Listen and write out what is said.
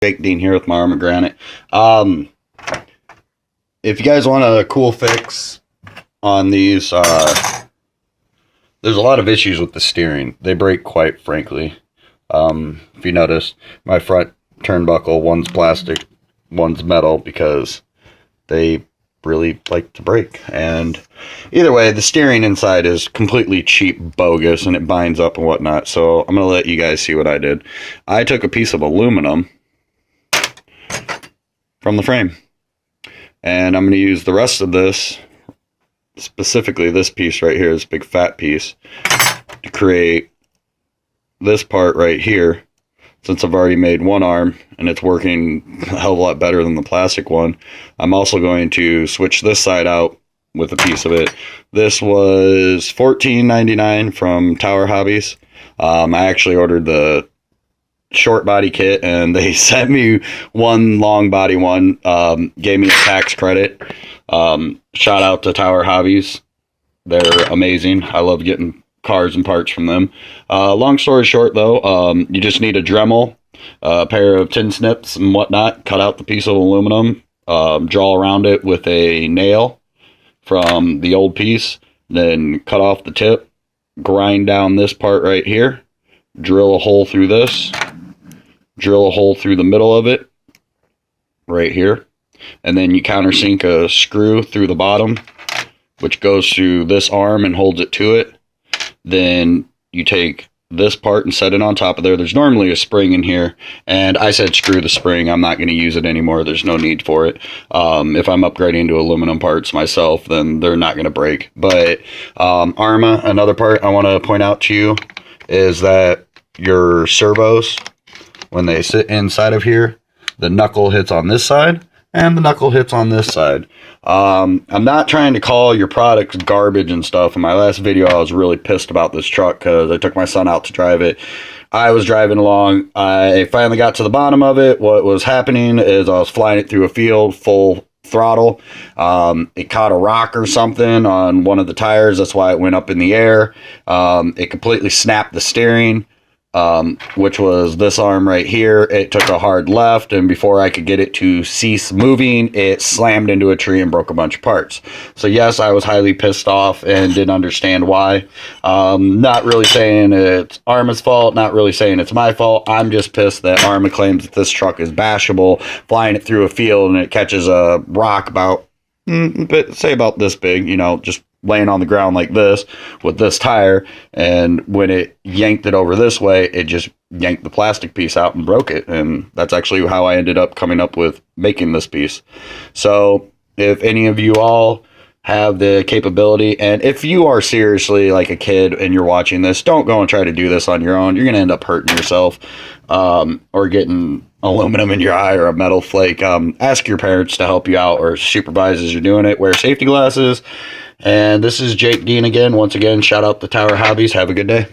Jake Dean here with my Arrma Granite. If you guys want a cool fix on these, there's a lot of issues with the steering. They break quite frankly. If you notice, my front turnbuckle, one's plastic, one's metal, because they really like to break. And either way, the steering inside is completely cheap bogus and it binds up and whatnot. So I'm going to let you guys see what I did. I took a piece of aluminum from the frame, and I'm going to use the rest of this, specifically this piece right here, this big fat piece, to create this part right here. Since I've already made one arm and it's working a hell of a lot better than the plastic one, I'm also going to switch this side out with a piece of it. This was $14.99 from Tower Hobbies. I actually ordered the short body kit and they sent me one long body one, gave me a tax credit. Shout out to Tower Hobbies. They're amazing. I love getting cars and parts from them. Long story short though, you just need a Dremel, a pair of tin snips and whatnot, cut out the piece of aluminum, draw around it with a nail from the old piece, then cut off the tip, grind down this part right here, drill a hole through this, drill a hole through the middle of it right here, and then you countersink a screw through the bottom, which goes through this arm and holds it to it. Then you take this part and set it on top of there. There's normally a spring in here, and I said screw the spring. I'm not going to use it anymore. There's no need for it. If I'm upgrading to aluminum parts myself, then they're not going to break. But Arrma, another part I want to point out to you is that your servos, when they sit inside of here, the knuckle hits on this side and the knuckle hits on this side. I'm not trying to call your products garbage and stuff. In my last video, I was really pissed about this truck because I took my son out to drive it. I was driving along. I finally got to the bottom of it. What was happening is I was flying it through a field full throttle. It caught a rock or something on one of the tires. That's why it went up in the air. It completely snapped the steering. Which was this arm right here. It took a hard left, and before I could get it to cease moving, it slammed into a tree and broke a bunch of parts. So yes, I was highly pissed off and didn't understand why. Not really saying it's Arrma's fault, not really saying it's my fault. I'm just pissed that Arrma claims that this truck is bashable, flying it through a field and it catches a rock about, say about this big, you know, just laying on the ground like this with this tire, and when it yanked it over this way, it just yanked the plastic piece out and broke it. And that's actually how I ended up coming up with making this piece. So if any of you all have the capability, and if you are seriously like a kid and you're watching this, don't go and try to do this on your own. You're gonna end up hurting yourself, or getting aluminum in your eye or a metal flake. Ask your parents to help you out or supervise as you're doing it. Wear safety glasses. And this is Jake Dean again. Once again, shout out to Tower Hobbies. Have a good day.